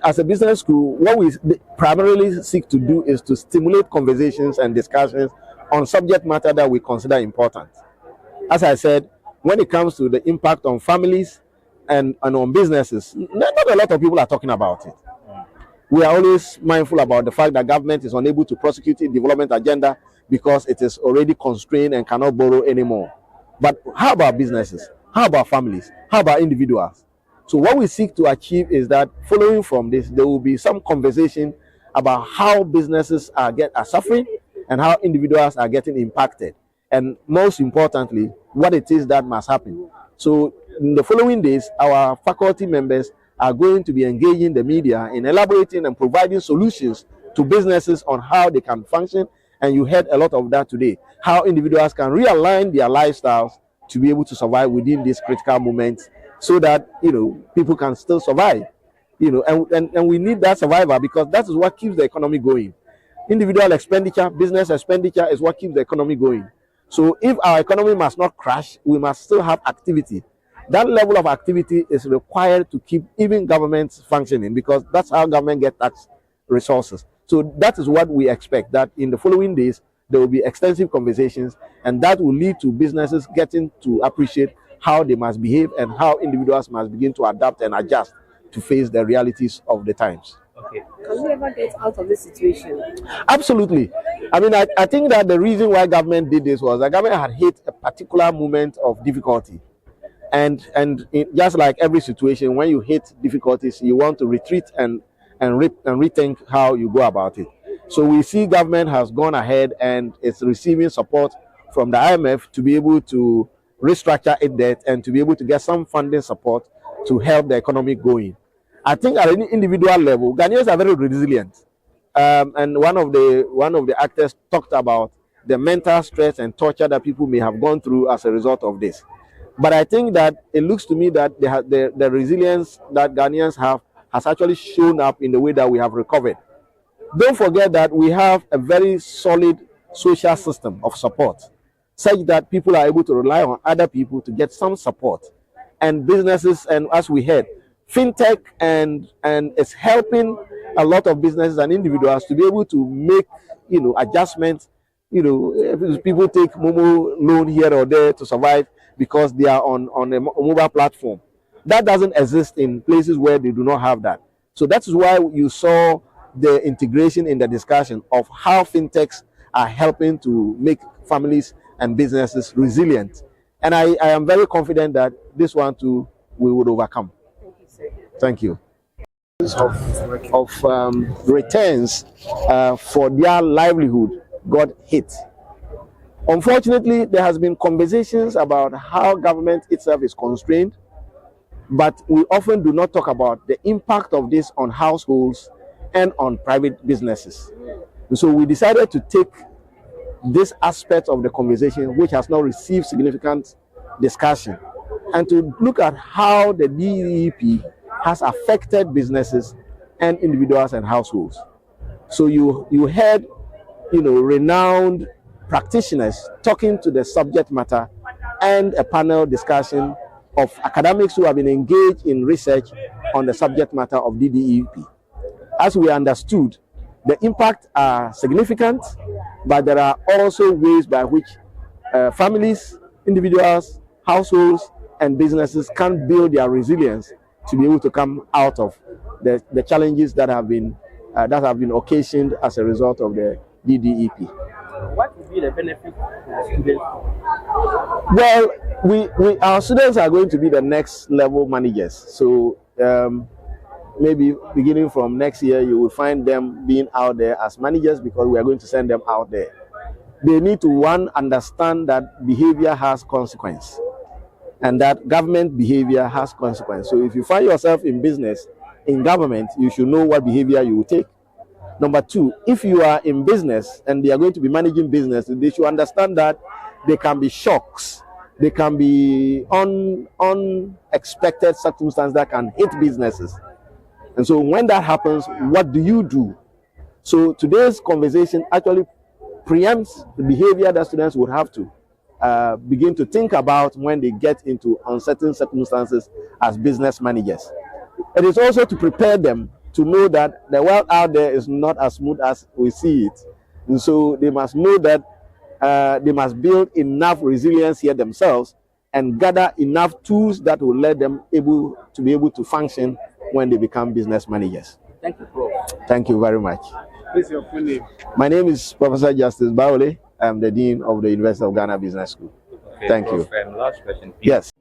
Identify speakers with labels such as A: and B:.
A: As a business school, what we primarily seek to do is to stimulate conversations and discussions on subject matter that we consider important. As I said, when it comes to the impact on families and on businesses, not a lot of people are talking about it. We are always mindful about the fact that government is unable to prosecute its development agenda because it is already constrained and cannot borrow anymore. But how about businesses? How about families? How about individuals? So what we seek to achieve is that following from this, there will be some conversation about how businesses are suffering and how individuals are getting impacted. And most importantly, what it is that must happen. So in the following days, our faculty members are going to be engaging the media in elaborating and providing solutions to businesses on how they can function. And you heard a lot of that today, how individuals can realign their lifestyles to be able to survive within this critical moment so that, people can still survive, and we need that survival because that is what keeps the economy going. Individual expenditure, business expenditure is what keeps the economy going. So if our economy must not crash, we must still have activity. That level of activity is required to keep even governments functioning because that's how government gets tax resources. So that is what we expect, that in the following days, there will be extensive conversations and that will lead to businesses getting to appreciate how they must behave and how individuals must begin to adapt and adjust to face the realities of the times.
B: Okay. Can we ever get out of this situation?
A: Absolutely. I mean, I think that the reason why government did this was that government had hit a particular moment of difficulty. And just like every situation, when you hit difficulties, you want to retreat and rethink how you go about it. So we see government has gone ahead and it's receiving support from the IMF to be able to restructure its debt and to be able to get some funding support to help the economy going. I think at an individual level, Ghanaians are very resilient. And one of the actors talked about the mental stress and torture that people may have gone through as a result of this. But I think that it looks to me that the resilience that Ghanaians have has actually shown up in the way that we have recovered. Don't forget that we have a very solid social system of support, such that people are able to rely on other people to get some support. And businesses, and as we heard, fintech and it's helping a lot of businesses and individuals to be able to make adjustments. If people take Momo loan here or there to survive because they are on a mobile platform. That doesn't exist in places where they do not have that. So that is why you saw the integration in the discussion of how fintechs are helping to make families and businesses resilient. And I am very confident that this one too we would overcome.
B: Thank you, sir.
A: Thank you. Of returns for their livelihood got hit. Unfortunately, there has been conversations about how government itself is constrained, but we often do not talk about the impact of this on households and on private businesses. And so we decided to take this aspect of the conversation, which has not received significant discussion, and to look at how the DDEP has affected businesses and individuals and households. So you heard, renowned practitioners talking to the subject matter and a panel discussion of academics who have been engaged in research on the subject matter of DDEP. As we understood, the impact are significant, but there are also ways by which families, individuals, households, and businesses can build their resilience to be able to come out of the challenges that have been occasioned as a result of the DDEP.
B: What would be the benefit to the students?
A: Well, our students are going to be the next level managers. So maybe beginning from next year, you will find them being out there as managers because we are going to send them out there. They need to, one, understand that behavior has consequence and that government behavior has consequence. So if you find yourself in business, in government, you should know what behavior you will take. Number two, if you are in business and they are going to be managing business, they should understand that there can be shocks. There can be unexpected circumstances that can hit businesses. And so when that happens, what do you do? So today's conversation actually preempts the behavior that students would have to begin to think about when they get into uncertain circumstances as business managers. It is also to prepare them to know that the world out there is not as smooth as we see it. And so they must know that they must build enough resilience here themselves and gather enough tools that will let them be able to function when they become business managers.
B: Thank you, Prof.
A: Thank you very much.
B: Please, your full name.
A: My name is Professor Justice Baole. I'm the Dean of the University of Ghana Business School.
C: Okay,
A: Thank
C: Prof,
A: you.
C: last question.
A: Yes.